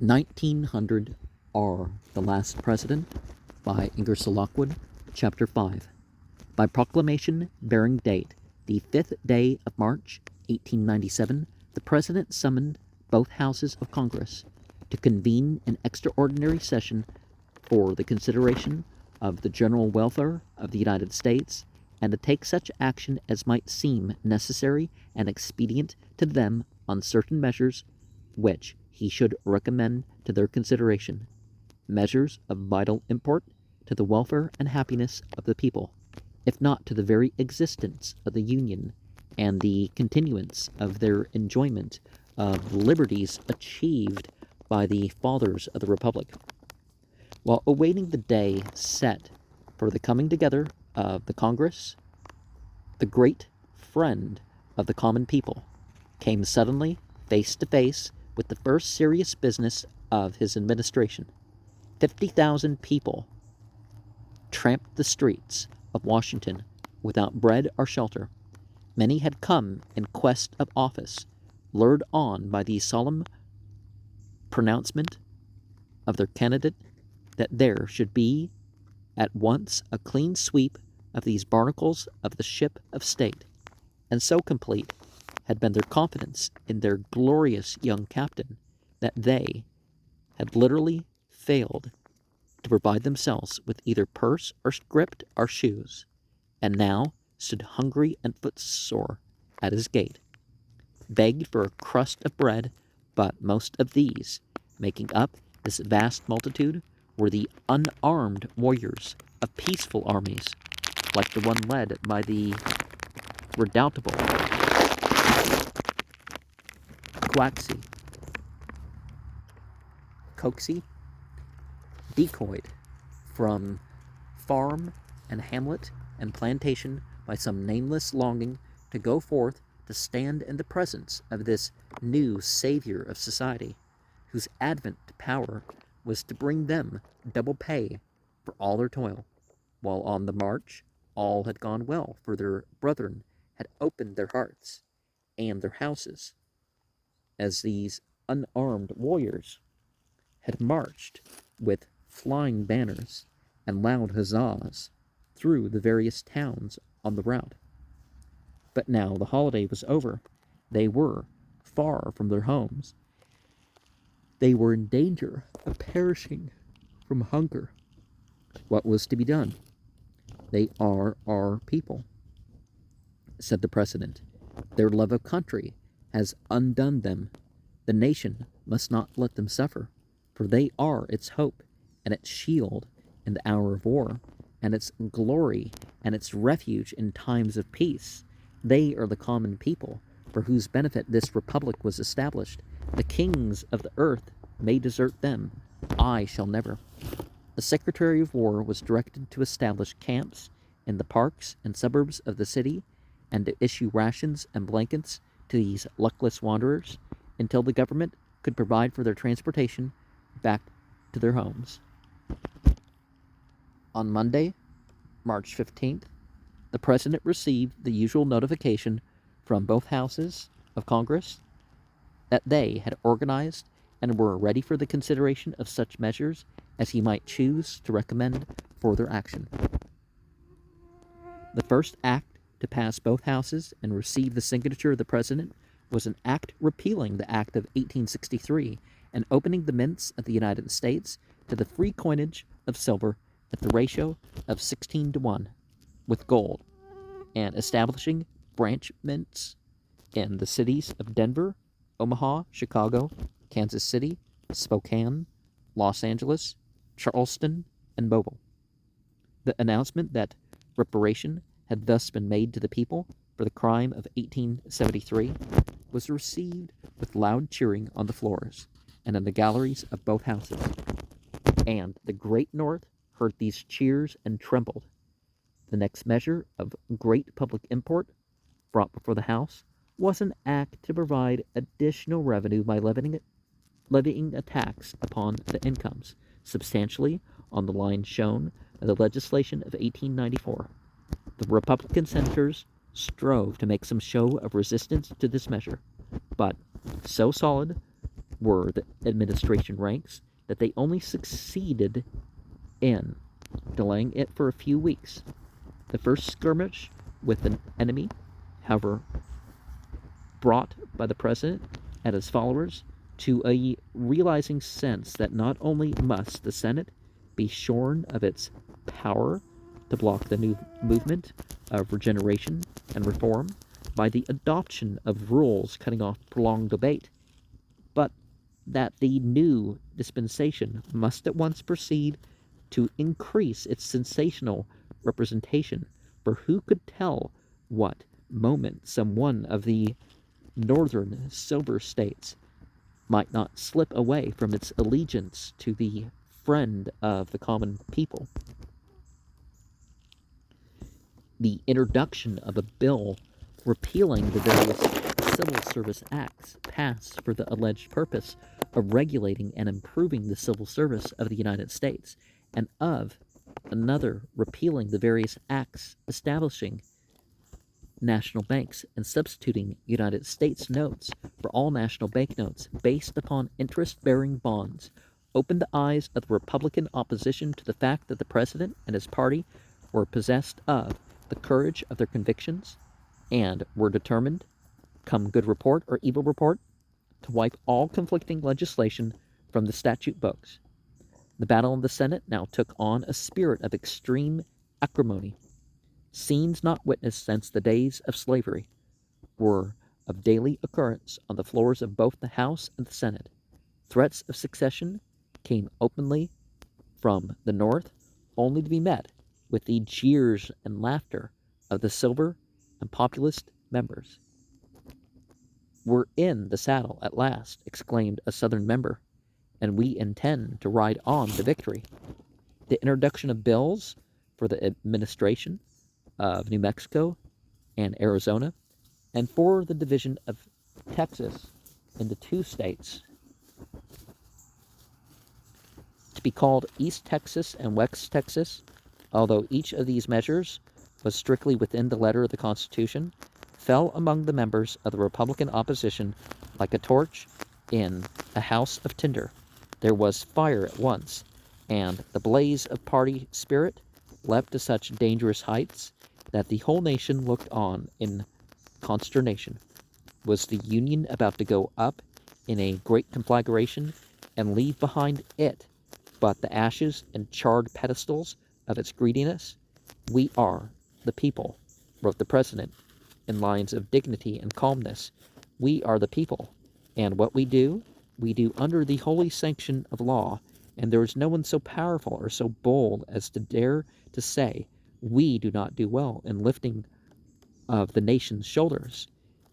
1900 R. The Last President by Ingersoll Lockwood, Chapter 5. By proclamation bearing date the 5th day of March, 1897, the President summoned both Houses of Congress to convene an extraordinary session for the consideration of the general welfare of the United States, and to take such action as might seem necessary and expedient to them on certain measures which he should recommend to their consideration, measures of vital import to the welfare and happiness of the people, if not to the very existence of the Union and the continuance of their enjoyment of liberties achieved by the fathers of the Republic. While awaiting the day set for the coming together of the Congress, the great friend of the common people came suddenly face to face with the first serious business of his administration. 50,000 people tramped the streets of Washington without bread or shelter. Many had come in quest of office, lured on by the solemn pronouncement of their candidate that there should be at once a clean sweep of these barnacles of the ship of state, and so complete had been their confidence in their glorious young captain that they had literally failed to provide themselves with either purse or scrip or shoes, and now stood hungry and footsore at his gate, begged for a crust of bread. But most of these, making up this vast multitude, were the unarmed warriors of peaceful armies, like the one led by the redoubtable Coxey, decoyed from farm and hamlet and plantation by some nameless longing to go forth to stand in the presence of this new savior of society, whose advent to power was to bring them double pay for all their toil. While on the march all had gone well, for their brethren had opened their hearts and their houses, as these unarmed warriors had marched with flying banners and loud huzzas through the various towns on the route. But now the holiday was over. They were far from their homes. They were in danger of perishing from hunger. What was to be done? They are our people, said the President. Their love of country has undone them. The nation must not let them suffer, for they are its hope and its shield in the hour of war, and its glory and its refuge in times of peace. They are the common people, for whose benefit this republic was established. The kings of the earth may desert them. I shall never. The Secretary of War was directed to establish camps in the parks and suburbs of the city, and to issue rations and blankets to these luckless wanderers until the government could provide for their transportation back to their homes. On Monday, March 15th, the President received the usual notification from both Houses of Congress that they had organized and were ready for the consideration of such measures as he might choose to recommend for their action. The first act to pass both houses and receive the signature of the President was an act repealing the Act of 1863 and opening the mints of the United States to the free coinage of silver at the ratio of 16:1 with gold, and establishing branch mints in the cities of Denver, Omaha, Chicago, Kansas City, Spokane, Los Angeles, Charleston, and Mobile. The announcement that reparation had thus been made to the people for the crime of 1873 was received with loud cheering on the floors and in the galleries of both houses, and the great North heard these cheers and trembled. The next measure of great public import brought before the House was an act to provide additional revenue by levying a tax upon the incomes, substantially on the line shown by the legislation of 1894. The Republican senators strove to make some show of resistance to this measure, but so solid were the administration ranks that they only succeeded in delaying it for a few weeks. The first skirmish with an enemy, however, brought by the president and his followers to a realizing sense that not only must the Senate be shorn of its power to block the new movement of regeneration and reform by the adoption of rules cutting off prolonged debate, but that the new dispensation must at once proceed to increase its sensational representation, for who could tell what moment some one of the northern silver states might not slip away from its allegiance to the friend of the common people. The introduction of a bill repealing the various civil service acts passed for the alleged purpose of regulating and improving the civil service of the United States, and of another repealing the various acts establishing national banks and substituting United States notes for all national banknotes based upon interest-bearing bonds, opened the eyes of the Republican opposition to the fact that the president and his party were possessed of the courage of their convictions and were determined, come good report or evil report, to wipe all conflicting legislation from the statute books. The battle in the Senate now took on a spirit of extreme acrimony. Scenes not witnessed since the days of slavery were of daily occurrence on the floors of both the House and the Senate. Threats of secession came openly from the North, only to be met with the jeers and laughter of the silver and populist members. "We're in the saddle at last," exclaimed a Southern member, "and we intend to ride on to victory." The introduction of bills for the administration of New Mexico and Arizona, and for the division of Texas into two states, to be called East Texas and West Texas, although each of these measures was strictly within the letter of the Constitution, fell among the members of the Republican opposition like a torch in a house of tinder. There was fire at once, and the blaze of party spirit leapt to such dangerous heights that the whole nation looked on in consternation. Was the Union about to go up in a great conflagration and leave behind it but the ashes and charred pedestals of its greediness? "We are the people," wrote the president in lines of dignity and calmness. "We are the people, and what we do under the holy sanction of law, and there is no one so powerful or so bold as to dare to say we do not do well in lifting of the nation's shoulders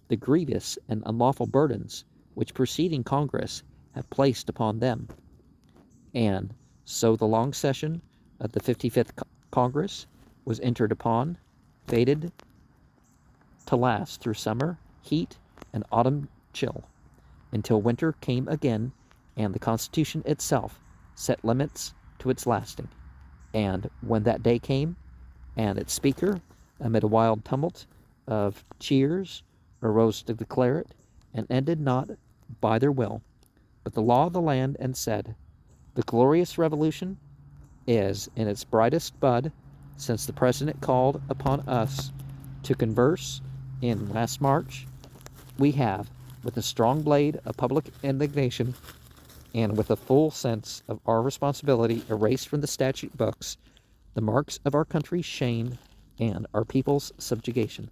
the grievous and unlawful burdens which preceding Congress have placed upon them." And so the long session of the 55th Congress was entered upon, fated to last through summer heat and autumn chill, until winter came again, and the Constitution itself set limits to its lasting. And when that day came, and its speaker, amid a wild tumult of cheers, arose to declare it, and ended not by their will, but the law of the land, and said, "The glorious revolution is in its brightest bud since the President called upon us to converse in last March. We have, with a strong blade of public indignation, and with a full sense of our responsibility, erased from the statute books the marks of our country's shame and our people's subjugation.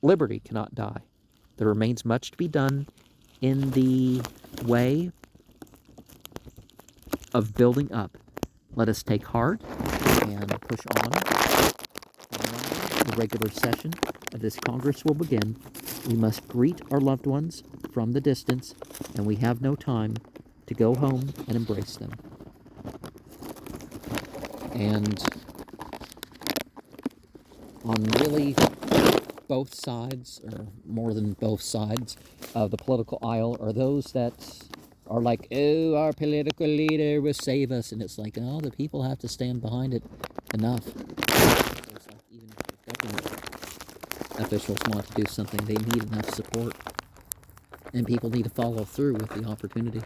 Liberty cannot die. There remains much to be done in the way of building up. Let us take heart and push on. The regular session of this Congress will begin. We must greet our loved ones from the distance, and we have no time to go home and embrace them." And on really both sides, or more than both sides of the political aisle, are those that are like, "Oh, our political leader will save us," and it's like, oh, the people have to stand behind it enough. It's like, even if government officials want to do something, they need enough support, and people need to follow through with the opportunity.